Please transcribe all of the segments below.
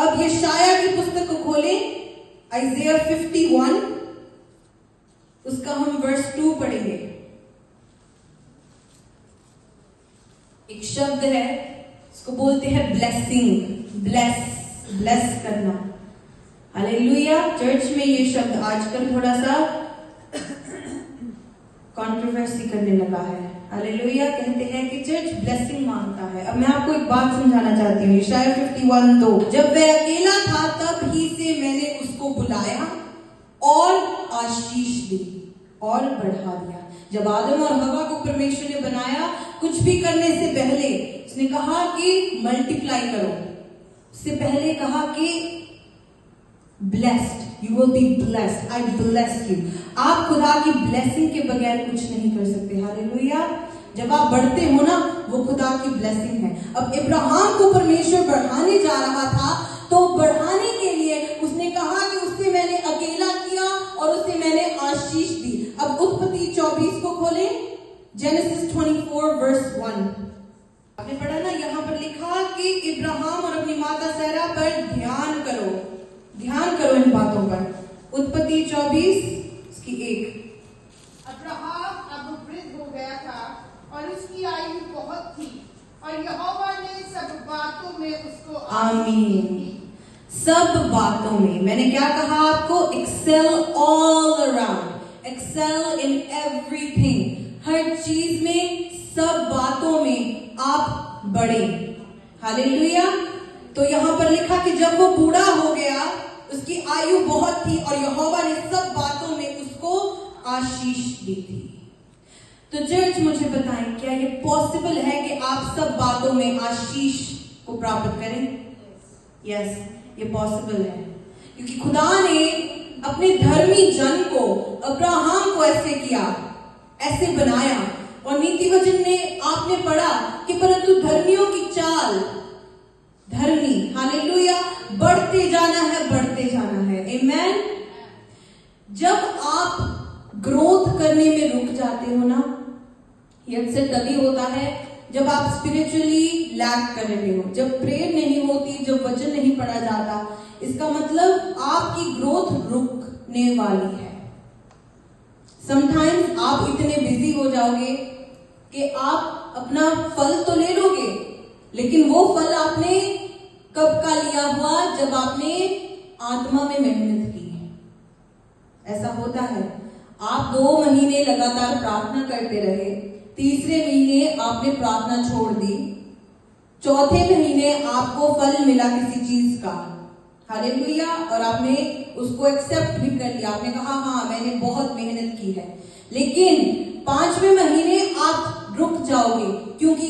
अब यशाया की पुस्तक को खोलें, आइज़ाया 51, उसका हम वर्स 2 पढ़ेंगे। एक शब्द है, इसको बोलते हैं ब्लेसिंग, ब्लेस करना। हालेलुया। चर्च में ये शब्द आजकल थोड़ा सा कंट्रोवर्सी करने लगा है। हालेलुया। कहते हैं कि चर्च ब्लेसिंग मांगता है। अब मैं आपको एक बात समझाना चाहती हूँ। यशाया 51:2, जब वह अकेला था तब ही से मैंने उसको बुलाया और आशीष दी और बढ़ा दिया। जब आदम और हवा को परमेश्वर ने बनाया, कुछ भी करने से पहले उसने कहा कि मल्टीप्लाई करो। उससे पहले कहा कि blessed, you will be blessed, I bless you. आप खुदा की ब्लेसिंग के बगैर कुछ नहीं कर सकते। हालेलुया। जब आप बढ़ते हो ना, वो खुदा की ब्लेसिंग है। अब इब्राहिम को परमेश्वर बढ़ाने जा रहा था, तो बढ़ाने के लिए उसने कहा कि उससे मैंने अकेला किया और उससे मैंने आशीष दी। अब उत्पत्ति 24 को खोलें, जेनेसिस 24 वर्स 1। आपने पढ़ा ना, यहाँ पर लिखा कि इब्राहिम और अपनी माता सारा पर ध्यान करो इन बातों पर। उत्पत्ति 24 इसकी 1। अब्राहम अब वृद्ध हो गया था और उसकी आयु बहुत थी, और यहोवा ने सब बातों में उसको आमीन। सब बातों में, मैंने क्या कहा आपको? Excel all around, excel in everything. हर चीज में, सब बातों में आप बढ़े। हालेलुया। तो यहां पर लिखा कि जब वो बूढ़ा हो गया, उसकी आयु बहुत थी और यहोवा ने सब बातों में उसको आशीष दी थी। तो चर्च मुझे बताएं, क्या ये पॉसिबल है कि आप सब बातों में आशीष को प्राप्त करें? यस, ये पॉसिबल है, क्योंकि खुदा ने अपने धर्मी जन को, अब्राहम को ऐसे किया, ऐसे बनाया। और नीति वचन में आपने पढ़ा कि परंतु धर्मियों की चाल, धर्मी, हालेलुया, बढ़ते जाना है, बढ़ते जाना है। आमेन। जब आप ग्रोथ करने में रुक जाते हो ना, ये अक्सर तभी होता है जब आप स्पिरिचुअली लैक कर रहे हो, जब प्रेयर नहीं होती, जब वचन नहीं पढ़ा जाता। इसका मतलब आपकी ग्रोथ रुकने वाली है। समटाइम्स आप इतने बिजी हो जाओगे कि आप अपना फल तो ले लोगे, लेकिन वो फल आपने कब का लिया हुआ? जब आपने आत्मा में मेहनत की है। ऐसा होता है। आप 2 महीने लगातार प्रार्थना करते रहे, तीसरे महीने आपने प्रार्थना छोड़ दी, चौथे महीने आपको फल मिला किसी चीज का, हालेलुया, और आपने उसको एक्सेप्ट भी कर लिया। आपने कहा हाँ, मैंने बहुत मेहनत की है। लेकिन 5वें महीने आप रुक जाओगे, क्योंकि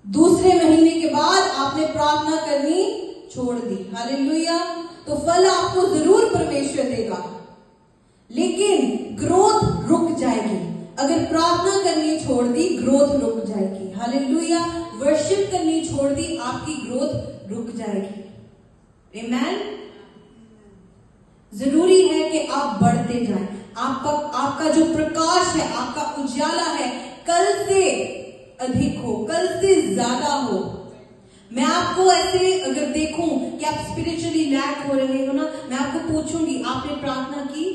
दूसरे महीने के बाद आपने प्रार्थना करनी छोड़ दी। हालेलुया। तो फल आपको जरूर परमेश्वर देगा, लेकिन ग्रोथ रुक जाएगी। अगर प्रार्थना करनी छोड़ दी, ग्रोथ रुक जाएगी। हालेलुया। वर्शिप करनी छोड़ दी, आपकी ग्रोथ रुक जाएगी। आमेन। जरूरी है कि आप बढ़ते जाएं। आपका जो प्रकाश है, आपका उजाला है, कल से अधिक हो, कल से ज्यादा हो। मैं आपको ऐसे अगर देखूं कि आप स्पिरिचुअली लैक हो रहे हो ना, मैं आपको पूछूंगी, आपने प्रार्थना की?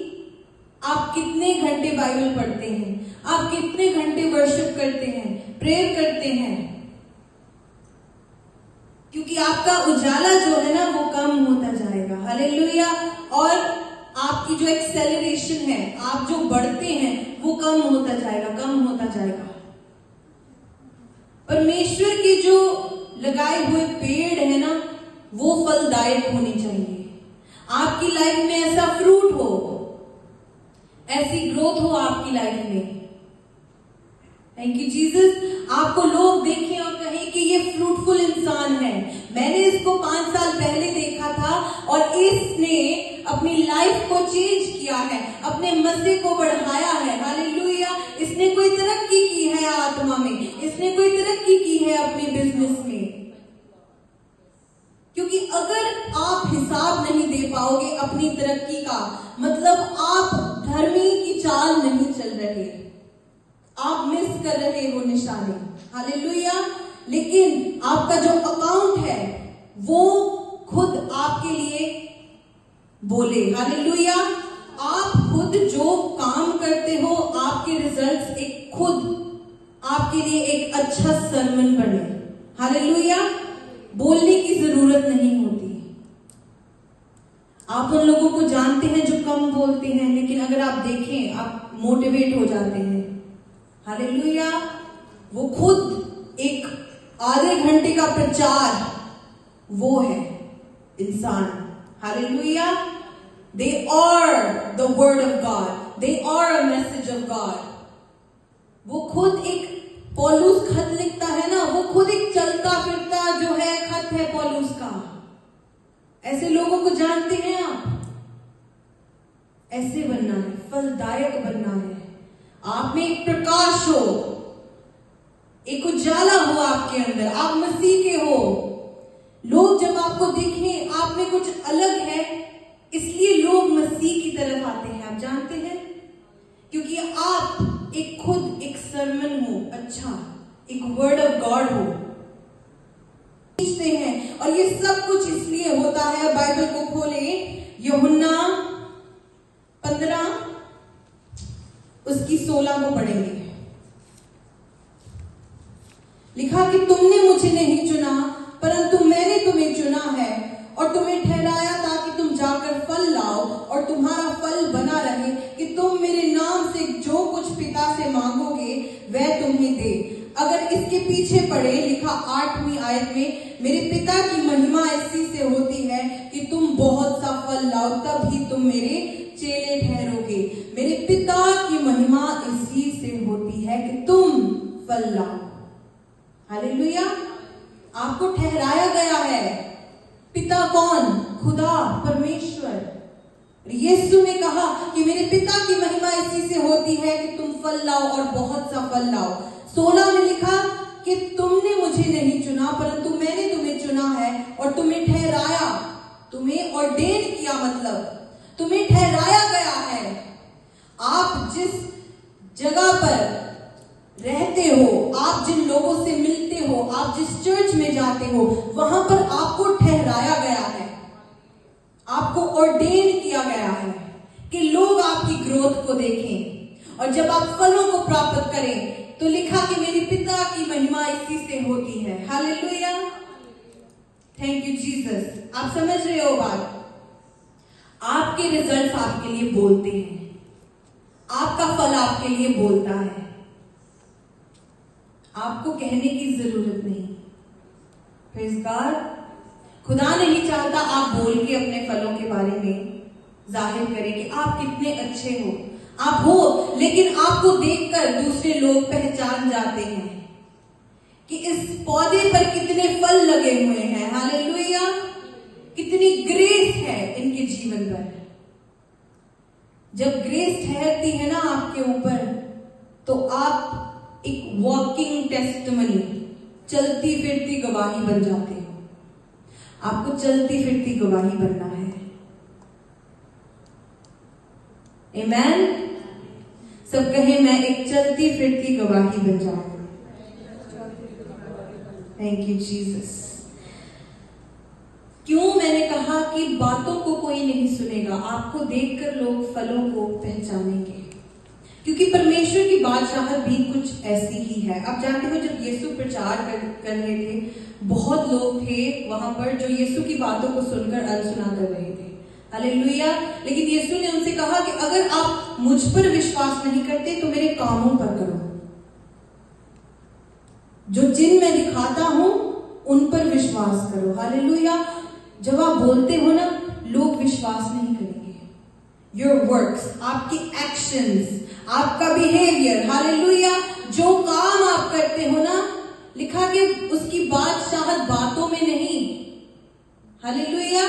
आप कितने घंटे बाइबल पढ़ते हैं? आप कितने घंटे वर्शिप करते हैं, प्रेयर करते हैं? क्योंकि आपका उजाला जो है ना, वो कम होता जाएगा। हालेलुया। और आपकी जो एक्सेलरेशन है, आप जो बढ़ते हैं, वो कम होता जाएगा, कम होता जाएगा। परमेश्वर के जो लगाए हुए पेड़ है ना, वो फलदायक होने चाहिए। आपकी लाइफ में ऐसा फ्रूट हो, ऐसी ग्रोथ हो आपकी लाइफ में। Thank you Jesus. आपको लोग देखें और कहें कि ये फ्रूटफुल इंसान है। मैंने इसको 5 साल पहले देखा था और इसने अपनी लाइफ को चेंज किया है, अपने मजे को बढ़ाया है। हालेलुया। इसने कोई तरक्की की है आत्मा में, इसने कोई तरक्की की है अपने बिजनेस में। क्योंकि अगर आप हिसाब नहीं दे पाओगे अपनी तरक्की का, मतलब आप धर्मी की चाल नहीं चल रहे, आप मिस कर रहे हो निशाने। हालेलुया। लेकिन आपका जो अकाउंट है वो खुद आप आपके लिए बोले। हालेलुया। आप खुद जो काम करते हो, आपके रिजल्ट्स एक खुद आपके लिए एक अच्छा सरमन बने। हालेलुया। बोलने की जरूरत नहीं होती। आप उन लोगों को जानते हैं जो कम बोलते हैं, लेकिन अगर आप देखें, आप मोटिवेट हो जाते हैं। हालेलुया। वो खुद एक आधे घंटे का प्रचार वो है इंसान। Hallelujah. They are the word of God. They are a message of God. वो खुद एक पौलुस खत लिखता है ना, वो खुद एक चलता फिरता जो है खत है पौलुस का। ऐसे लोगों को जानते हैं आप? ऐसे बनना है, फलदायक बनना है। आप में एक प्रकाश हो, एक उजाला हो आपके अंदर, आप मसीह के हो। लोग जब आपको देखें आप में कुछ अलग है, इसलिए लोग मसीह की तरफ आते हैं। आप जानते हैं, क्योंकि आप एक खुद एक सरमन हो, अच्छा एक वर्ड ऑफ गॉड हो, हैं। और ये सब कुछ इसलिए होता है, बाइबल को खोले, यूहन्ना 15 उसकी 16 को पढ़ेंगे। लिखा कि तुमने मुझे नहीं चुना, परंतु मैंने तुम्हें चुना है और तुम्हें ठहराया ताकि तुम जाकर फल लाओ और तुम्हारा फल बना रहे, कि तुम मेरे नाम से जो कुछ पिता से मांगोगे वह तुम्हें दे। अगर इसके पीछे पढ़े, लिखा 8वीं आयत में, मेरे पिता की महिमा इसी से होती है कि तुम बहुत सा फल लाओ, तब ही तुम मेरे चेले ठहरोगे। मेरे पिता की महिमा इसी से होती है कि तुम फल लाओ। हालेलुया। आपको ठहराया गया है। पिता कौन? खुदा, परमेश्वर। यीशु ने कहा कि मेरे पिता की महिमा इसी से होती है कि तुम फल लाओ और बहुत सा फल लाओ। 16 में लिखा कि तुमने मुझे नहीं चुना, परंतु मैंने तुम्हें चुना है और तुम्हें ठहराया, तुम्हें ऑर्डेन किया, मतलब तुम्हें ठहराया गया है। आप जिस जगह पर रहते हो, आप जिन लोगों से मिलते हो, आप जिस चर्च में जाते हो, वहां पर आपको ठहराया गया है, आपको ऑर्डेन किया गया है कि लोग आपकी ग्रोथ को देखें। और जब आप फलों को प्राप्त करें तो लिखा कि मेरे पिता की महिमा इसी से होती है। हालेलुया। Thank you Jesus. आप समझ रहे हो बात? आपके रिजल्ट्स आपके लिए बोलते हैं, आपका फल आपके लिए बोलता है। आपको कहने की जरूरत नहीं। Praise God. खुदा नहीं चाहता आप बोल के अपने फलों के बारे में जाहिर करें कि आप कितने अच्छे हो। आप हो, लेकिन आपको देखकर दूसरे लोग पहचान जाते हैं कि इस पौधे पर कितने फल लगे हुए हैं। हालेलुया। कितनी ग्रेस है इनके जीवन पर। जब ग्रेस ठहरती है ना आपके ऊपर, तो आप एक वॉकिंग टेस्टिमनी, चलती फिरती गवाही बन जाते हो। आपको चलती फिरती गवाही बनना है। आमेन। सब कहें, मैं एक चलती फिरती गवाही बन जाऊं। Thank you Jesus. क्यों मैंने कहा कि बातों को कोई नहीं सुनेगा, आपको देखकर लोग फलों को पहचानेंगे, क्योंकि परमेश्वर की बादशाहत भी कुछ ऐसी ही है। आप जानते हो, जब यीशु प्रचार कर रहे थे, बहुत लोग थे वहां पर जो यीशु की बातों को सुनकर अनसुना कर रहे थे। हालेलुया। लेकिन यीशु ने उनसे कहा कि अगर आप मुझ पर विश्वास नहीं करते तो मेरे कामों पर करो। जो जिन मैं दिखाता हूं उन पर विश्वास करो। हालेलुया। जब आप बोलते हो ना, लोग विश्वास नहीं करेंगे। योर वर्क्स, आपकी एक्शंस, आपका बिहेवियर, हालेलुया, जो काम आप करते हो ना, लिखा कि उसकी बादशाहत बातों में नहीं। हालेलुया।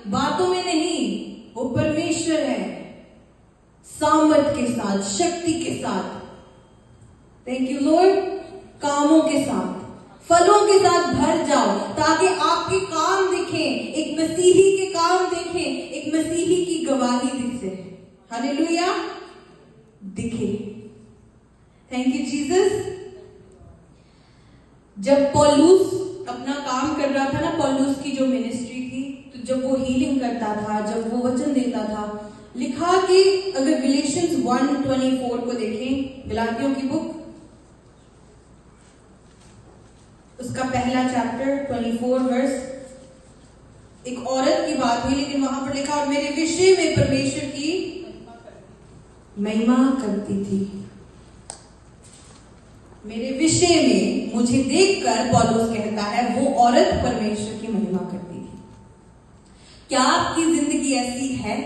बातों में नहीं, वो परमेश्वर है, सामर्थ के साथ, शक्ति के साथ। Thank you Lord. कामों के साथ, फलों के साथ भर जाओ, ताकि आपके काम दिखें, एक मसीही के काम दिखें, एक मसीही की गवाही दिखे। हालेलुया। दिखे। Thank you Jesus. जब पौलुस अपना काम कर रहा था ना, पौलुस की जो मिनिस्ट्री थी, तो जब वो हीलिंग करता था, जब वो वचन देता था, लिखा कि अगर गलेशियंस 1:24 को देखें, गलातियों की बुक, उसका पहला चैप्टर 24 वर्स, एक औरत की बात हुई, लेकिन वहां पर लिखा और मेरे विषय में परमेश्वर की महिमा करती थी। मेरे विषय में मुझे देखकर पौलुस कहता है वो औरत परमेश्वर की महिमा करती थी। क्या आपकी जिंदगी ऐसी है?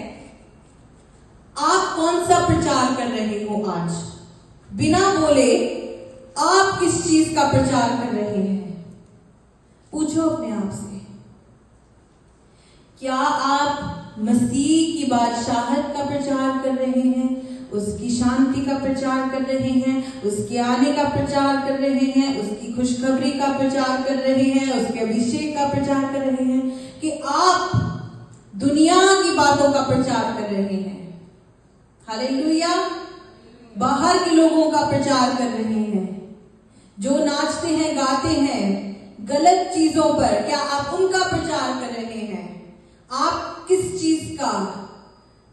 आप कौन सा प्रचार कर रहे हो आज? बिना बोले आप किस चीज का प्रचार कर रहे हैं? पूछो अपने आप से। क्या आप मसीह की बादशाहत का प्रचार कर रहे हैं, उसकी शांति का प्रचार कर रहे हैं, उसके आने का प्रचार कर रहे हैं, उसकी खुशखबरी का प्रचार कर रहे हैं, उसके अभिषेक का प्रचार कर रहे हैं, कि आप दुनिया की बातों का प्रचार कर रहे हैं? हालेलुया। बाहर के लोगों का प्रचार कर रहे हैं, जो नाचते हैं, गाते हैं गलत चीजों पर, क्या आप उनका प्रचार कर रहे हैं? आप किस चीज का,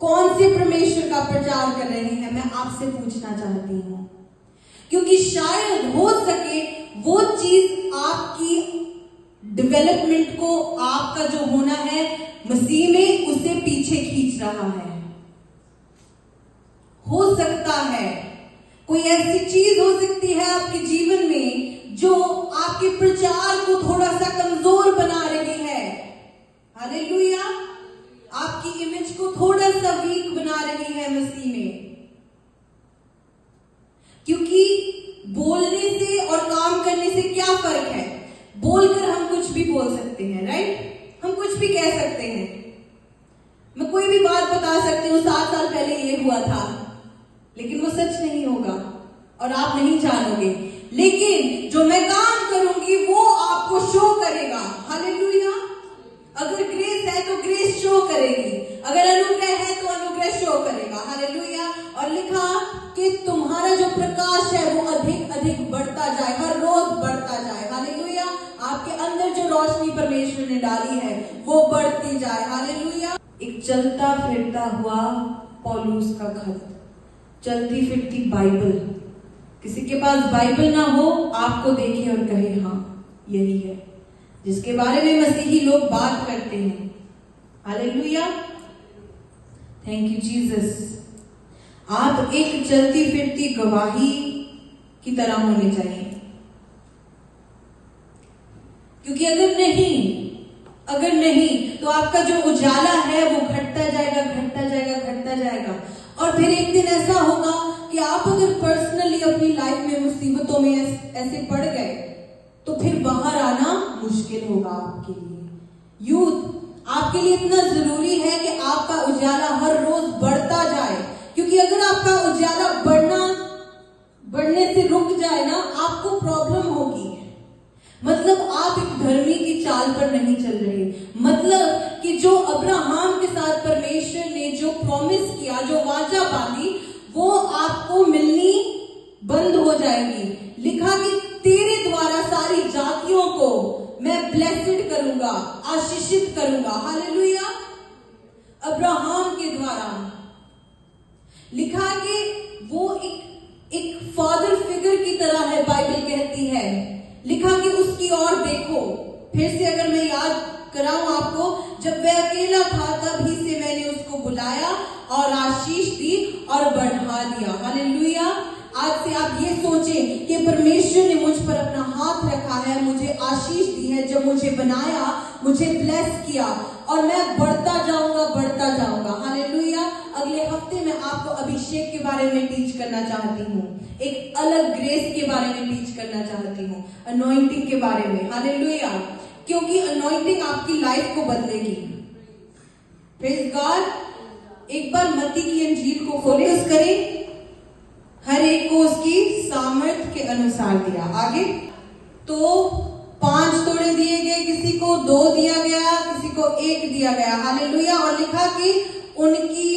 कौन से परमेश्वर का प्रचार कर रहे हैं? मैं आपसे पूछना चाहती हूं, क्योंकि शायद हो सके वो चीज आपकी डेवलपमेंट को, आपका जो होना है मसीह में, उसे पीछे खींच रहा है। हो सकता है कोई ऐसी चीज हो सकती है आपके जीवन में जो आपके प्रचार को थोड़ा सा कमजोर बना रही है। हालेलुया। आपकी इमेज को थोड़ा सा वीक बना रही है मसीह में, क्योंकि बोलने से और काम करने से क्या फर्क है? बोलकर हम कुछ भी बोल सकते हैं, राइट? हम कुछ भी कह सकते हैं। मैं कोई भी बात बता सकती हूँ, 7 साल पहले ये हुआ था, लेकिन वो सच नहीं होगा और आप नहीं जानोगे। लेकिन जो मैं काम करूंगी वो आपको शो करेगा। हालेलुया। अगर ग्रेस है तो ग्रेस शो करेगी, अगर अनुग्रह है तो अनुग्रह शो करेगा। हालेलुया। और लिखा कि तुम्हारा जो प्रकाश है वो अधिक अधिक बढ़ता जाए, हर रोज बढ़ता जाए। हालेलुया। आपके अंदर जो रोशनी परमेश्वर ने डाली है वो बढ़ती जाए। हालेलुया। एक चलता फिरता हुआ पौलुस का खत, चलती फिरती बाइबल। किसी के पास बाइबल ना हो, आपको देखे और कहे हाँ यही है जिसके बारे में मसीही लोग बात करते हैं। हालेलुया। Thank you Jesus. आप एक चलती फिरती गवाही की तरह होने चाहिए, क्योंकि अगर नहीं तो आपका जो उजाला है वो घटता जाएगा, घटता जाएगा, घटता जाएगा। और फिर एक दिन ऐसा होगा कि आप अगर पर्सनली अपनी लाइफ में मुसीबतों में ऐसे पड़ गए तो फिर बाहर आना मुश्किल होगा आपके लिए। यूथ आपके लिए इतना जरूरी है कि आपका उजाला हर रोज बढ़ता जाए, क्योंकि अगर आपका उजाला बढ़ने से रुक जाए ना, आपको प्रॉब्लम होगी। मतलब आप एक धर्मी की चाल पर नहीं चल रहे। मतलब कि जो अब्राहम के साथ परमेश्वर ने जो प्रॉमिस किया, जो वाचा बांधी, वो आपको मिलनी बंद हो जाएगी। लिखा कि तेरे द्वारा सारी जातियों को मैं ब्लेसिड करूंगा, आशीषित करूंगा। हालेलुया। अब्राहम के द्वारा लिखा कि वो एक फादर फिगर की तरह है, बाइबल कहती है। लिखा कि उसकी ओर देखो। फिर से अगर मैं याद कराऊं आपको, जब वह अकेला था तभी से मैंने उसको बुलाया और आशीष दी और बढ़ा दिया। हालेलुया। आज से आप ये सोचें कि परमेश्वर ने मुझ पर अपना हाथ रखा है, मुझे आशीष दी है, जब मुझे बनाया, मुझे ब्लेस किया, और मैं बढ़ता जाऊंगा, बढ़ता जाऊंगा। हालेलुया। अगले हफ्ते मैं आपको अभिषेक के बारे में टीच करना चाहती हूँ, एक अलग ग्रेस के बारे में टीच करना चाहती हूँ, अनॉइंटिंग के बारे में। हालेलुया। क्योंकि अनॉइंटिंग आपकी लाइफ को बदलेगी। Praise God. एक बार मत्ती की इंजील को फोकस करें। हर एक को उसकी सामर्थ्य के अनुसार दिया। आगे तो 5 तोड़े दिए गए, किसी को 2 दिया गया, किसी को 1 दिया गया। हालेलुया। और लिखा कि उनकी,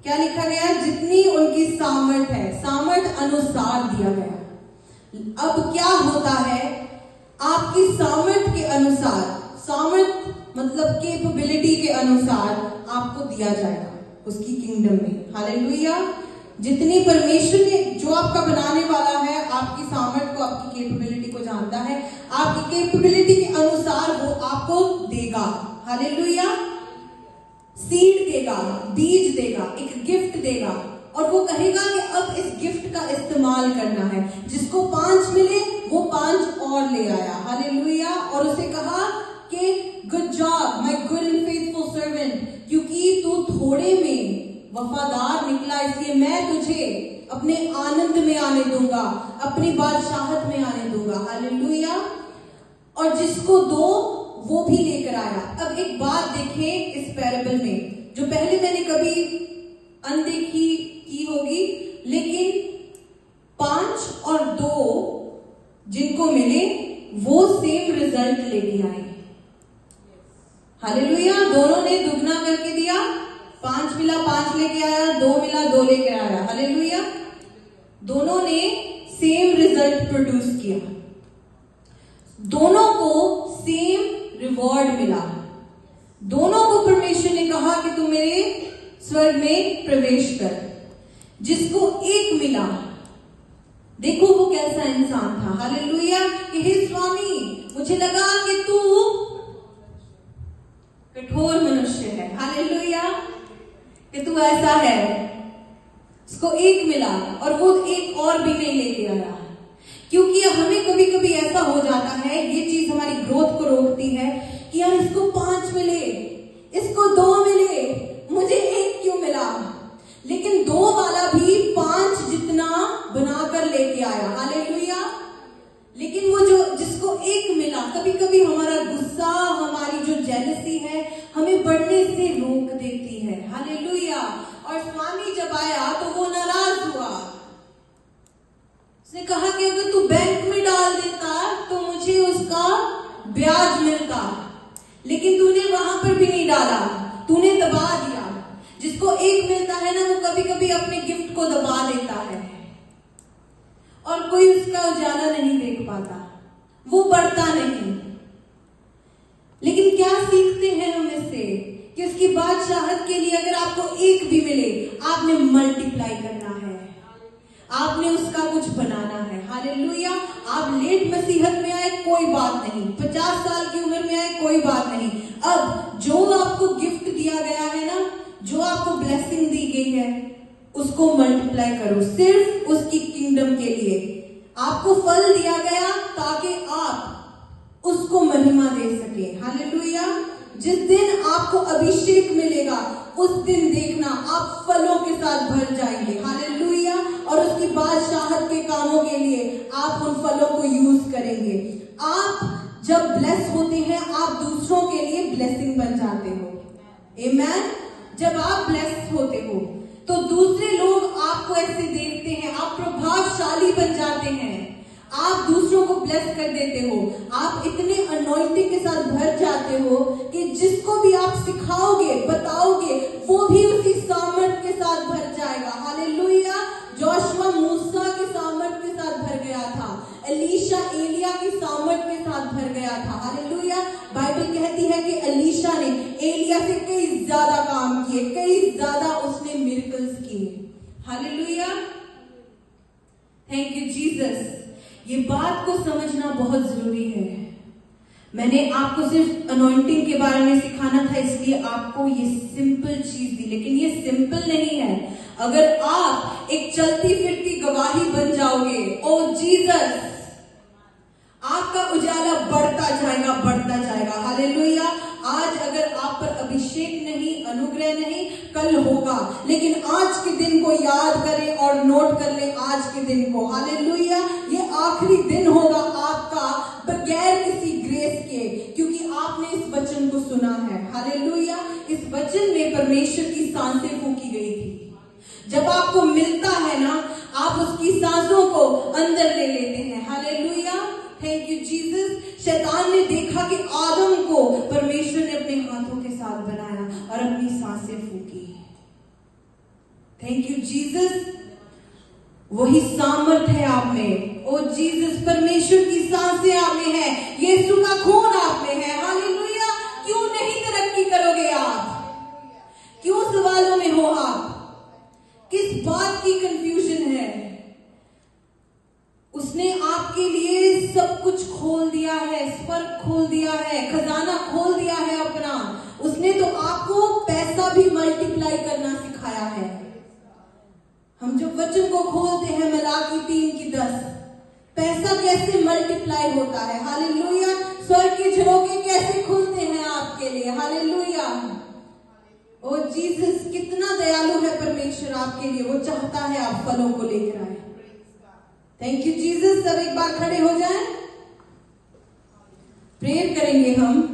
क्या लिखा गया? जितनी उनकी सामर्थ है, सामर्थ अनुसार दिया गया। अब क्या होता है, आपकी सामर्थ के अनुसार, सामर्थ मतलब कैपेबिलिटी के अनुसार आपको दिया जाएगा उसकी किंगडम में। हालेलुया। जितनी परमेश्वर ने जो आपका बनाने वाला है, आपकी सामर्थ को, आपकी कैपेबिलिटी को जानता है, आपकी कैपेबिलिटी के अनुसार वो आपको देगा। हालेलुया। सीड देगा, बीज देगा, एक गिफ्ट देगा, और वो कहेगा कि अब इस गिफ्ट का इस्तेमाल करना है। जिसको 5 मिले वो 5 और ले आया। हालेलुया। और उसे कहा कि good job my good and faithful servant, क्योंकि तू थोड़े में वफादार निकला, इसलिए मैं तुझे अपने आनंद में आने दूंगा, अपनी बादशाहत में आने दूंगा। हालेलुया। और जिसको 2 वो भी लेकर आया। अब एक बात देखें इस पैराबल में, जो पहले मैंने कभी अनदेखी की होगी, लेकिन 5 और 2 जिनको मिले वो सेम रिजल्ट लेके आए। हालेलुया। दोनों ने दुगना करके दिया। 5 मिला 5 लेके आया, 2 मिला 2 लेके आया। हालेलुया। दोनों ने सेम रिजल्ट प्रोड्यूस किया, दोनों को सेम रिवॉर्ड मिला। दोनों को परमेश्वर ने कहा कि तू मेरे स्वर्ग में प्रवेश कर। जिसको 1 मिला, देखो वो कैसा इंसान था। हालेलुया। कि हे स्वामी, मुझे लगा कि तू कठोर मनुष्य है। हालेलुया। कि तू ऐसा है। उसको 1 मिला और वो 1 और भी नहीं लेके आया, क्योंकि हमें कभी कभी ऐसा हो जाता है, ये चीज हमारी ग्रोथ को रोकती है कि यार इसको 5 मिले, इसको 2 मिले, मुझे 1 क्यों मिला। लेकिन 2 वाला भी 5 जितना बनाकर लेके आया। हालेलुया। लेकिन वो जो जिसको 1 मिला, कभी कभी हमारा गुस्सा, हमारी जो जेलसी है, हमें बढ़ने से रोक देती है। हालेलुया। और स्वामी जब आया तो वो नाराज हुआ। उसने कहा कि अगर तू बैंक में डाल देता तो मुझे उसका ब्याज मिलता, लेकिन तूने वहां पर भी नहीं डाला, तूने दबा दिया। जिसको 1 मिलता है ना, वो कभी कभी अपने गिफ्ट को दबा देता है और कोई उसका उजाला नहीं देख पाता, वो बढ़ता नहीं। लेकिन क्या सीखते हैं हम इससे कि उसकी बादशाहत के लिए अगर आपको 1 भी मिले, आपने मल्टीप्लाई करना है, आपने उसका कुछ बनाना है। हालेलुया। आप लेट मसीहत में आए कोई बात नहीं, 50 साल की उम्र में आए कोई बात नहीं। अब जो आपको गिफ्ट दिया गया है ना, जो आपको ब्लेसिंग दी गई है, उसको मल्टीप्लाई करो सिर्फ उसकी किंगडम के लिए। आपको फल दिया गया ताकि आप उसको महिमा दे सके। हालेलुया। जिस दिन आपको अभिषेक मिलेगा उस दिन देखना आप फलों के साथ भर जाएंगे। हालेलुया। और उसकी बादशाहत के कामों के लिए आप उन फलों को यूज करेंगे। आप जब ब्लेस होते हैं, आप दूसरों के लिए ब्लेसिंग बन जाते हो। आमेन। जब आप ब्लेस होते हो तो दूसरे लोग आपको ऐसे देखते हैं, आप प्रभावशाली बन जाते हैं, आप दूसरों को ब्लेस कर देते हो, आप इतने अनॉइंटिंग के साथ भर जाते हो कि जिसको भी आप सिखाओगे, बताओगे, वो भी उसी सामर्थ के साथ भर जाएगा। हालेलुया। जोशुआ मूसा के सामर्थ के साथ भर गया था, एलीशा एलिया की सामर्थ के साथ भर गया था। हालेलुया। बाइबल कहती है कि एलीशा ने एलिया से कई ज्यादा काम किए, कई ज्यादा उसने मिरेकल्स किए। हालेलुया। Thank you Jesus. ये बात को समझना बहुत जरूरी है। मैंने आपको सिर्फ अनॉइंटिंग के बारे में सिखाना था, इसलिए आपको ये सिंपल चीज दी, लेकिन ये सिंपल नहीं है। अगर आप एक चलती फिरती गवाही बन जाओगे, ओ जीसस, आपका उजाला बढ़ता जाएगा, बढ़ता जाएगा। हालेलुया। आज अगर आप पर अभिषेक नहीं, अनुग्रह नहीं, कल होगा, लेकिन आज के दिन को याद करें और नोट कर लें आज के दिन को। हालेलुया। ये आखिरी दिन होगा आपका बगैर किसी ग्रेस के, क्योंकि आपने इस वचन को सुना है। हालेलुया। इस वचन में परमेश्वर की सांसें फूंकी गई थी। जब आपको मिलता है ना, आप उसकी सांसों को अंदर ले लेते हैं। हालेलुया। Thank you Jesus. शैतान ने देखा कि आदम को परमेश्वर ने अपने हाथों के साथ बनाया और अपनी सांसें फूंकी। Thank you Jesus. वही सामर्थ है आप में। ओ जीसस, परमेश्वर की सांसें आप में है, यीशु का खून आप में है। हालेलुया। क्यों नहीं तरक्की करोगे आप? क्यों सवालों में हो आप? किस बात की कंफ्यूजन है? उसने आपके लिए सब कुछ खोल दिया है, स्वर्ग खोल दिया है, खजाना खोल दिया है अपना। उसने तो आपको पैसा भी मल्टीप्लाई करना सिखाया है। हम जो वचन को खोलते हैं मलाकी 3:10, पैसा कैसे मल्टीप्लाई होता है। हालेलुया। स्वर्ग के झरोखे कैसे खुलते हैं आपके लिए। हालेलुया। ओ जीसस, कितना दयालु है परमेश्वर आपके लिए। वो चाहता है आप फलों को लेकर आए। Thank you Jesus. सब एक बार खड़े हो जाएं, प्रेयर करेंगे हम।